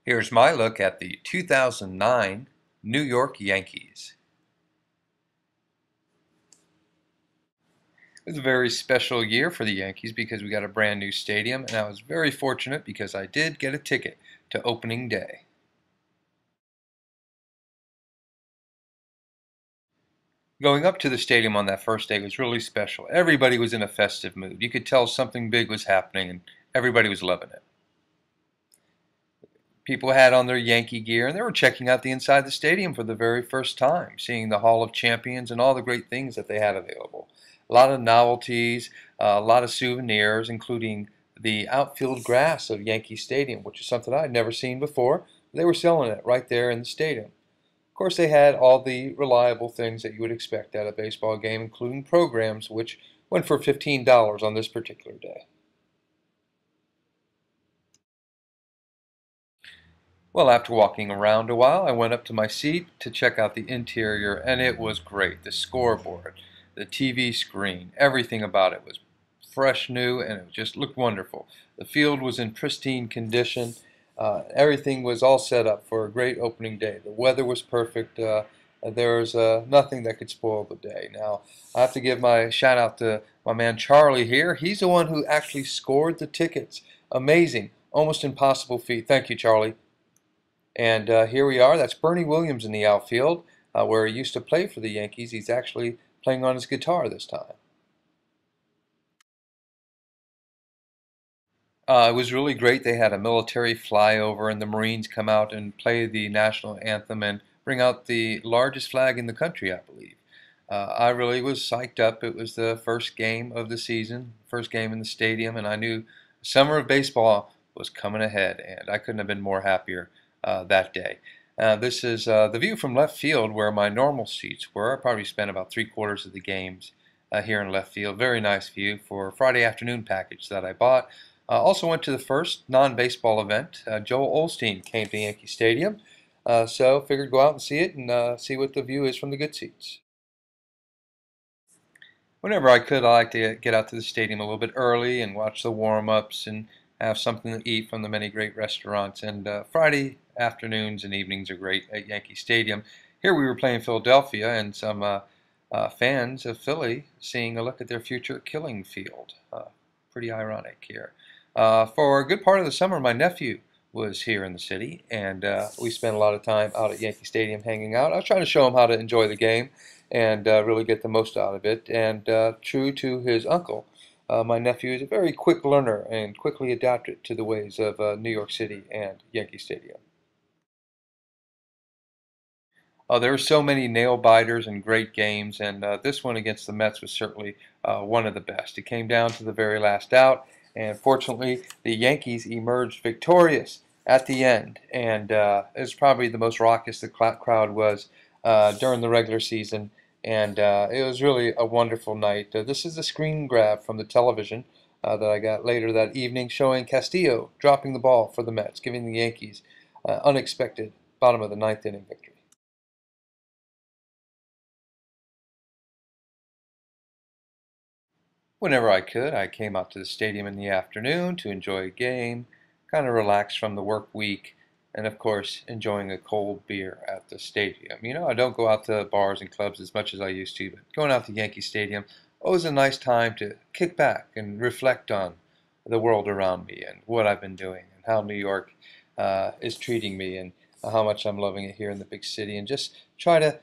Here's my look at the 2009 New York Yankees. It was a very special year for the Yankees because we got a brand new stadium, and I was very fortunate because I did get a ticket to opening day. Going up to the stadium on that first day was really special. Everybody was in a festive mood. You could tell something big was happening, and everybody was loving it. People had on their Yankee gear, and they were checking out the inside of the stadium for the very first time, seeing the Hall of Champions and all the great things that they had available. A lot of novelties, a lot of souvenirs, including the outfield grass of Yankee Stadium, which is something I'd never seen before. They were selling it right there in the stadium. Of course, they had all the reliable things that you would expect at a baseball game, including programs, which went for $15 on this particular day. Well, after walking around a while, I went up to my seat to check out the interior, and it was great. The scoreboard, the TV screen, everything about it was fresh new, and it just looked wonderful. The field was in pristine condition. Everything was all set up for a great opening day. The weather was perfect. There was nothing that could spoil the day. Now, I have to give my shout out to my man Charlie here. He's the one who actually scored the tickets. Amazing, almost impossible feat. Thank you, Charlie. And here we are. That's Bernie Williams in the outfield, where he used to play for the Yankees. He's actually playing on his guitar this time. It was really great. They had a military flyover, and the Marines come out and play the national anthem and bring out the largest flag in the country, I believe. I really was psyched up. It was the first game of the season, first game in the stadium, and I knew summer of baseball was coming ahead, and I couldn't have been more happier that day. This is the view from left field where my normal seats were. I probably spent about 3/4 of the games here in left field. Very nice view for a Friday afternoon package that I bought. Also went to the first non-baseball event. Joel Osteen came to Yankee Stadium, so figured go out and see it and see what the view is from the good seats. Whenever I could, I like to get out to the stadium a little bit early and watch the warm-ups and have something to eat from the many great restaurants. And Friday afternoons and evenings are great at Yankee Stadium. Here we were playing Philadelphia, and some fans of Philly seeing a look at their future killing field. Pretty ironic here. For a good part of the summer, my nephew was here in the city, and we spent a lot of time out at Yankee Stadium hanging out. I was trying to show him how to enjoy the game and really get the most out of it. And true to his uncle, my nephew is a very quick learner and quickly adapted to the ways of New York City and Yankee Stadium. There were so many nail biters and great games, and this one against the Mets was certainly one of the best. It came down to the very last out, and fortunately, the Yankees emerged victorious at the end. And it was probably the most raucous the crowd was during the regular season, and it was really a wonderful night. This is a screen grab from the television that I got later that evening, showing Castillo dropping the ball for the Mets, giving the Yankees unexpected bottom of the ninth inning victory. Whenever I could, I came out to the stadium in the afternoon to enjoy a game, kind of relax from the work week, and of course, enjoying a cold beer at the stadium. You know, I don't go out to bars and clubs as much as I used to, but going out to Yankee Stadium, always a nice time to kick back and reflect on the world around me and what I've been doing and how New York is treating me and how much I'm loving it here in the big city, and just try to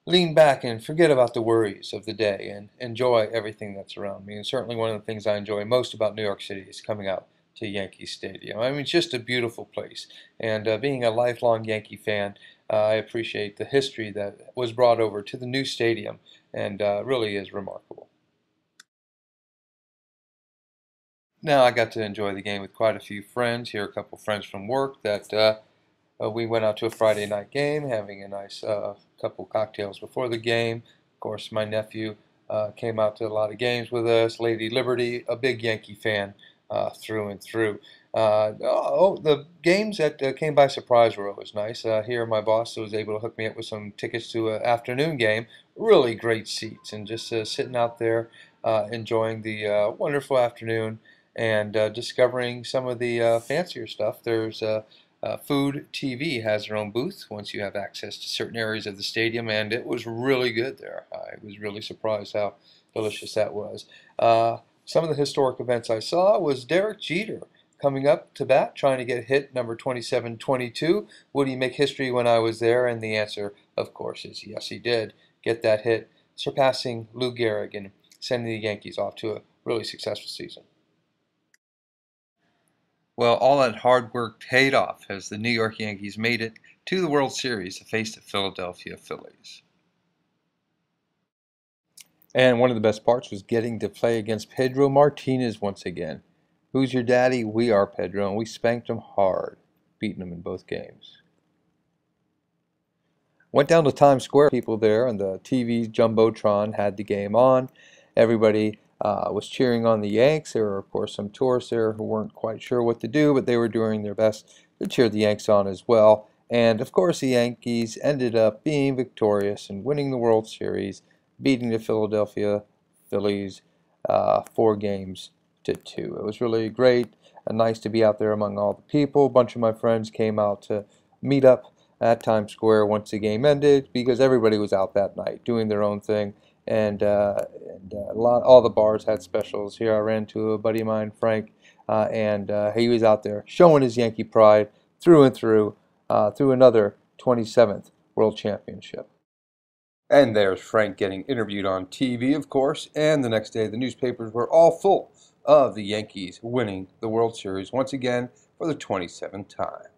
lean back and forget about the worries of the day and enjoy everything that's around me. And certainly one of the things I enjoy most about New York City is coming out to Yankee Stadium. I mean, it's just a beautiful place. And being a lifelong Yankee fan, I appreciate the history that was brought over to the new stadium, and really is remarkable. Now I got to enjoy the game with quite a few friends. Here, a couple friends from work that we went out to a Friday night game, having a nice couple cocktails before the game. Of course, my nephew came out to a lot of games with us. Lady Liberty, a big Yankee fan through and through. The games that came by surprise were always nice. Here, my boss was able to hook me up with some tickets to an afternoon game. Really great seats, and just sitting out there enjoying the wonderful afternoon and discovering some of the fancier stuff. There's Food TV has their own booth once you have access to certain areas of the stadium, and it was really good there. I was really surprised how delicious that was. Some of the historic events I saw was Derek Jeter coming up to bat, trying to get hit number 2722. Would he make history when I was there? And the answer, of course, is yes, he did get that hit, surpassing Lou Gehrig and sending the Yankees off to a really successful season. Well, all that hard work paid off as the New York Yankees made it to the World Series to face the Philadelphia Phillies. And one of the best parts was getting to play against Pedro Martinez once again. Who's your daddy? We are Pedro, and we spanked him hard, beating him in both games. Went down to Times Square, people there, and the TV Jumbotron had the game on. Everybody was cheering on the Yanks. There were, of course, some tourists there who weren't quite sure what to do, but they were doing their best to cheer the Yanks on as well. And, of course, the Yankees ended up being victorious and winning the World Series, beating the Philadelphia Phillies 4-2. It was really great and nice to be out there among all the people. A bunch of my friends came out to meet up at Times Square once the game ended because everybody was out that night doing their own thing, and all the bars had specials. Here I ran into a buddy of mine, Frank, and he was out there showing his Yankee pride through and through another 27th World Championship. And there's Frank getting interviewed on TV, of course, and the next day the newspapers were all full of the Yankees winning the World Series once again for the 27th time.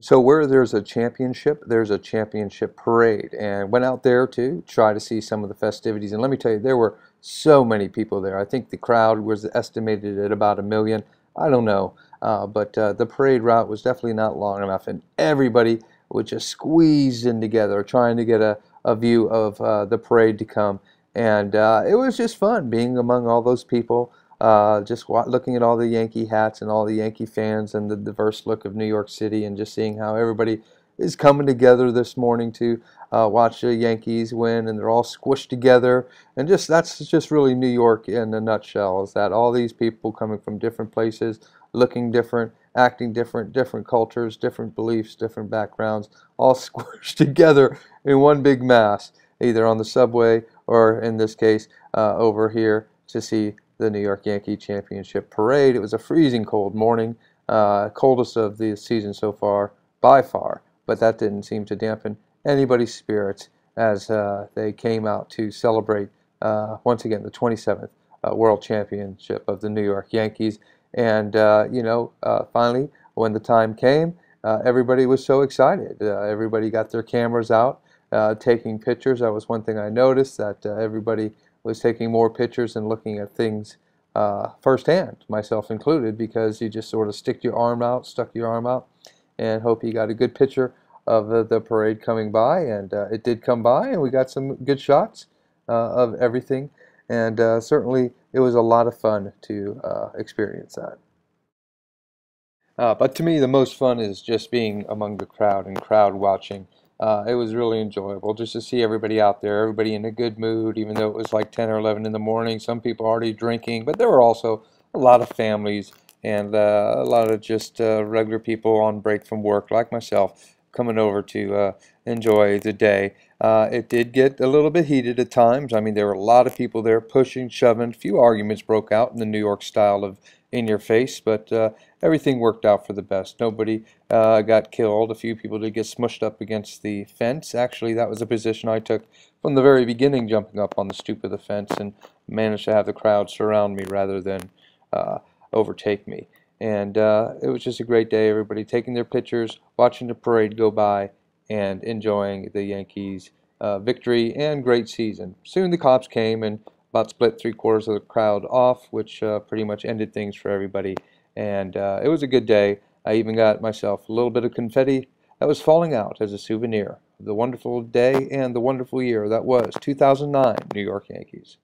So where there's a championship, there's a championship parade, and went out there to try to see some of the festivities. And let me tell you, there were so many people there. I think the crowd was estimated at about 1 million. I don't know, but the parade route was definitely not long enough, and everybody was just squeezed in together, trying to get a view of the parade to come. And it was just fun being among all those people. Just looking at all the Yankee hats and all the Yankee fans and the diverse look of New York City, and just seeing how everybody is coming together this morning to watch the Yankees win, and they're all squished together, and that's just really New York in a nutshell, is that all these people coming from different places, looking different, acting different, different cultures, different beliefs, different backgrounds, all squished together in one big mass, either on the subway or in this case over here to see the New York Yankee Championship Parade. It was a freezing cold morning, coldest of the season so far, by far, but that didn't seem to dampen anybody's spirits as they came out to celebrate once again the 27th World Championship of the New York Yankees. And finally, when the time came, everybody was so excited. Everybody got their cameras out, taking pictures. That was one thing I noticed, that everybody was taking more pictures and looking at things firsthand, myself included, because you just sort of stuck your arm out, and hope you got a good picture of the parade coming by. And it did come by, and we got some good shots of everything. And certainly it was a lot of fun to experience that. But to me, the most fun is just being among the crowd and crowd watching. It was really enjoyable just to see everybody out there, everybody in a good mood, even though it was like 10 or 11 in the morning. Some people already drinking, but there were also a lot of families and a lot of just regular people on break from work, like myself, coming over to enjoy the day. It did get a little bit heated at times. I mean, there were a lot of people there pushing, shoving. A few arguments broke out in the New York style of in your face, but everything worked out for the best. Nobody got killed. A few people did get smushed up against the fence. Actually, that was a position I took from the very beginning, jumping up on the stoop of the fence, and managed to have the crowd surround me rather than overtake me. And it was just a great day. Everybody taking their pictures, watching the parade go by, and enjoying the Yankees' victory and great season. Soon the cops came and about split 3/4 of the crowd off, which pretty much ended things for everybody. And it was a good day. I even got myself a little bit of confetti that was falling out as a souvenir of the wonderful day and the wonderful year that was 2009 New York Yankees.